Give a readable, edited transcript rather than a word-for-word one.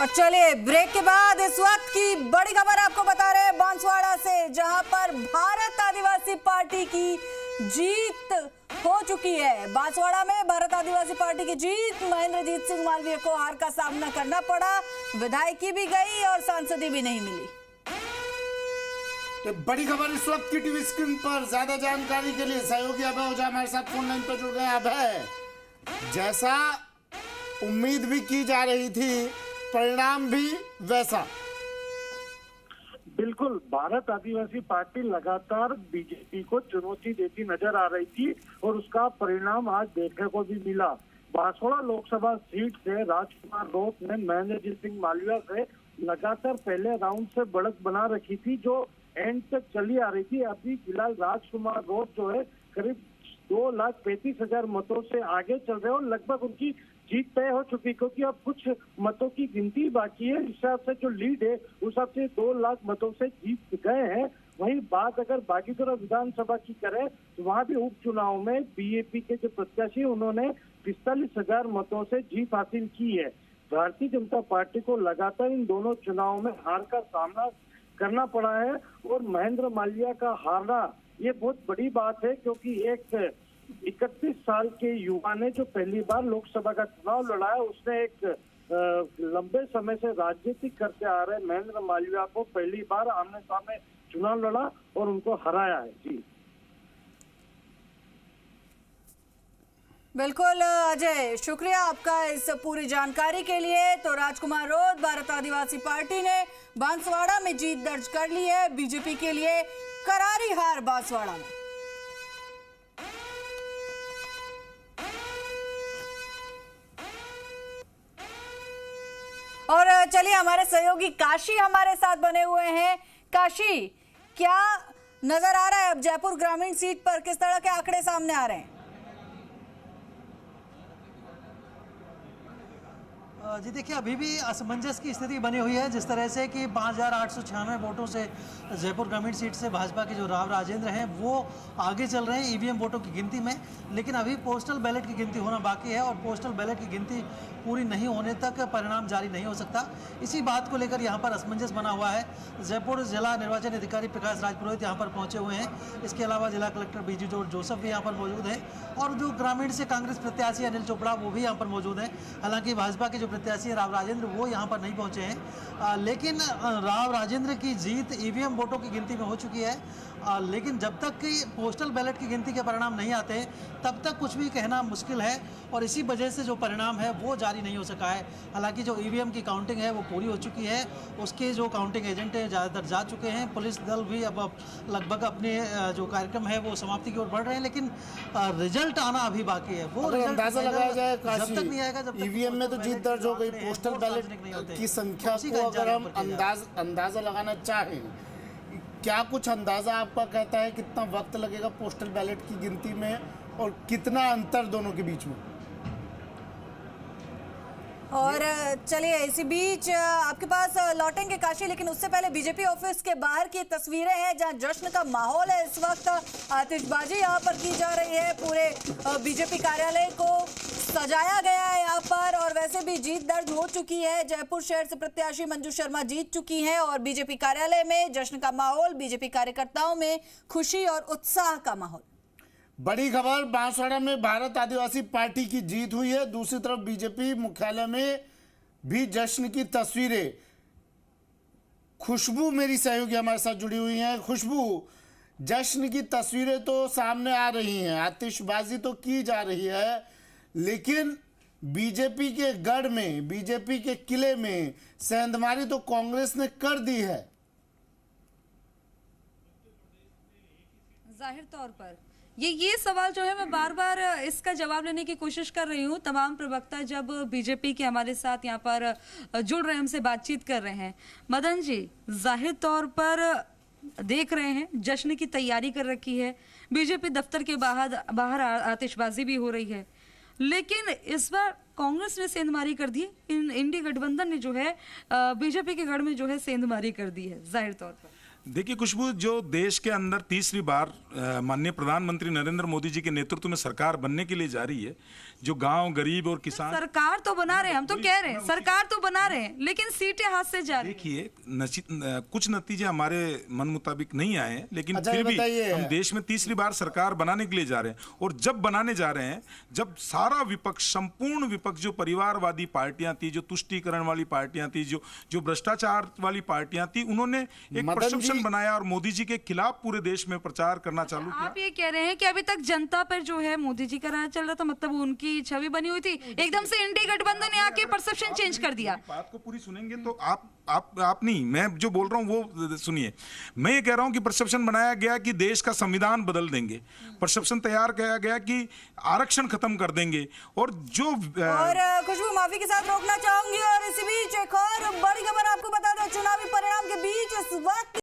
और चलिए ब्रेक के बाद इस वक्त की बड़ी खबर आपको बता रहे हैं बांसवाड़ा से, जहां पर भारत आदिवासी पार्टी की जीत हो चुकी है। बांसवाड़ा में भारत आदिवासी पार्टी की जीत, महेंद्रजीत सिंह मालवीय को हार का सामना करना पड़ा, विधायकी भी गई और सांसदी भी नहीं मिली। तो बड़ी खबर इस वक्त की टीवी स्क्रीन पर। ज्यादा जानकारी के लिए सहयोगी अभय ओझा हमारे साथ फोन लाइन पर जुड़ गए। अभय, जैसा उम्मीद भी की जा रही थी, परिणाम भी वैसा। बिल्कुल, भारत आदिवासी पार्टी लगातार बीजेपी को चुनौती देती नजर आ रही थी और उसका परिणाम आज देखने को भी मिला। बांसवाड़ा लोकसभा सीट से राजकुमार रोत ने महेंद्रजीत सिंह मालवीय से लगातार पहले राउंड से बढ़त बना रखी थी, जो एंड तक चली आ रही थी। अभी फिलहाल राजकुमार रोत जो है करीब 2,35,000 मतों से आगे चल रहे हैं और लगभग उनकी जीत तय हो चुकी, क्योंकि अब कुछ मतों की गिनती बाकी है। इस हिसाब से जो लीड है उस हिसाब से 2 लाख मतों से जीत गए हैं। वहीं बात अगर बागीपुरा विधानसभा की करें तो वहां भी उपचुनाव में बीजेपी के जो प्रत्याशी उन्होंने 45,000 मतों से जीत हासिल की है। भारतीय जनता पार्टी को लगातार इन दोनों चुनावों में हार का सामना करना पड़ा है और महेंद्र मालवीय का हारना ये बहुत बड़ी बात है, क्योंकि एक 31 साल के युवा ने जो पहली बार लोकसभा का चुनाव लड़ा है, उसने एक लंबे समय से राजनीति करते आ रहे महेंद्र मालवीय को पहली बार आमने सामने चुनाव लड़ा और उनको हराया है। जी बिल्कुल अजय, शुक्रिया आपका इस पूरी जानकारी के लिए। तो राजकुमार रोत, भारत आदिवासी पार्टी ने बांसवाड़ा में जीत दर्ज कर ली है। बीजेपी के लिए करारी हार बांसवाड़ा में। और चलिए हमारे सहयोगी काशी हमारे साथ बने हुए हैं। काशी, क्या नजर आ रहा है अब जयपुर ग्रामीण सीट पर, किस तरह के आंकड़े सामने आ रहे हैं? जी देखिए, अभी भी असमंजस की स्थिति बनी हुई है। जिस तरह से कि 5,896 वोटों से जयपुर ग्रामीण सीट से भाजपा के जो राव राजेंद्र हैं वो आगे चल रहे हैं ईवीएम वोटों की गिनती में, लेकिन अभी पोस्टल बैलेट की गिनती होना बाकी है और पोस्टल बैलेट की गिनती पूरी नहीं होने तक परिणाम जारी नहीं हो सकता। इसी बात को लेकर यहाँ पर असमंजस बना हुआ है। जयपुर जिला निर्वाचन अधिकारी प्रकाश राजपुरोहित यहाँ पर पहुँचे हुए हैं। इसके अलावा जिला कलेक्टर बीजी जोसेफ भी यहाँ पर मौजूद है और जो ग्रामीण से कांग्रेस प्रत्याशी अनिल चोपड़ा वो भी यहाँ पर मौजूद हैं। हालांकि भाजपा के जो प्रत्याशी राव राजेंद्र वो यहाँ पर नहीं पहुँचे हैं, लेकिन राव राजेंद्र की जीत ईवीएम वोटों की गिनती में हो चुकी है। लेकिन जब तक कि पोस्टल बैलेट की गिनती के परिणाम नहीं आते तब तक कुछ भी कहना मुश्किल है और इसी वजह से जो परिणाम है वो जारी नहीं हो सका है। हालांकि जो ईवीएम की काउंटिंग है वो पूरी हो चुकी है, उसके जो काउंटिंग एजेंट हैं ज़्यादातर जा चुके हैं। पुलिस दल भी अब लगभग अपने जो कार्यक्रम है वो समाप्ति की ओर बढ़ रहे हैं, लेकिन रिजल्ट आना अभी बाकी है। वो अंदाजा लगाया जाए जब तक नहीं आएगा, जब ईवीएम में तो जीत दर्ज हो गई, पोस्टल बैलेट की संख्या को अगर हम अंदाजा लगाना चाहें, क्या कुछ अंदाजा आपका कहता है कितना वक्त लगेगा पोस्टल बैलेट की गिनती में और कितना अंतर दोनों के बीच में? और चलिए इसी बीच आपके पास लौटेंगे काशी, लेकिन उससे पहले बीजेपी ऑफिस के बाहर की तस्वीरें हैं जहां जश्न का माहौल है। इस वक्त आतिशबाजी यहां पर की जा रही है, पूरे बीजेपी कार्यालय को सजाया गया है यहाँ पर। और वैसे भी जीत दर्ज हो चुकी है, जयपुर शहर से प्रत्याशी मंजू शर्मा जीत चुकी हैं और बीजेपी कार्यालय में जश्न का माहौल, बीजेपी कार्यकर्ताओं में खुशी और उत्साह का माहौल। बड़ी खबर, बांसवाड़ा में भारत आदिवासी पार्टी की जीत हुई है। दूसरी तरफ बीजेपी मुख्यालय में भी जश्न की तस्वीरें। खुशबू मेरी सहयोगी हमारे साथ जुड़ी हुई हैं। खुशबू, जश्न की तस्वीरें तो सामने आ रही हैं, आतिशबाजी तो की जा रही है, लेकिन बीजेपी के गढ़ में, बीजेपी के किले में सेंधमारी तो कांग्रेस ने कर दी है। जाहिर तौर पर ये सवाल जो है मैं बार बार इसका जवाब लेने की कोशिश कर रही हूँ। तमाम प्रवक्ता जब बीजेपी के हमारे साथ यहाँ पर जुड़ रहे हैं, हमसे बातचीत कर रहे हैं, मदन जी जाहिर तौर पर देख रहे हैं जश्न की तैयारी कर रखी है। बीजेपी दफ्तर के बाहर आतिशबाजी भी हो रही है, लेकिन इस बार कांग्रेस ने सेंधमारी कर दी। इंडी गठबंधन ने जो है बीजेपी के गढ़ में जो है सेंधमारी कर दी है जाहिर तौर पर। देखिए खुशबू, जो देश के अंदर तीसरी बार माननीय प्रधानमंत्री नरेंद्र मोदी जी के नेतृत्व में सरकार बनने के लिए जा रही है, जो गांव, गरीब और किसान, सरकार तो बना रहे हैं, हम तो कह रहे हैं सरकार तो बना रहे हैं, लेकिन सीटें हाथ से जा रही हैं। देखिए कुछ नतीजे हमारे मन मुताबिक नहीं आए हैं, लेकिन अच्छा, फिर भी बताइए। हम देश में तीसरी बार सरकार बनाने के लिए जा रहे हैं। और जब बनाने जा रहे हैं, जब सारा विपक्ष, संपूर्ण विपक्ष, जो परिवारवादी पार्टियां थी, जो तुष्टीकरण वाली पार्टियां थी, जो भ्रष्टाचार वाली पार्टियां थी, उन्होंने एक मदन परसेप्शन जी- बनाया और मोदी जी के खिलाफ पूरे देश में प्रचार करना चालू किया। आप ये कह रहे हैं कि अभी तक जनता पर जो है मोदी जी का राज चल रहा था, मतलब उनकी छवि बनी हुई थी, एकदम से इंडिया गठबंधन ने आके परसेप्शन चेंज कर दिया। बात को पूरी सुनेंगे तो आप नहीं, मैं जो बोल रहा हूं वो सुनिए। मैं ये कह रहा हूं कि परसेप्शन बनाया गया कि देश का संविधान बदल देंगे, परसेप्शन तैयार किया गया कि आरक्षण खत्म कर देंगे, और खुशबू माफी के साथ रोकना चाहूंगी, और इसी बीच एक और बड़ी खबर आपको बता दें, चुनावी परिणाम के बीच इस वक्त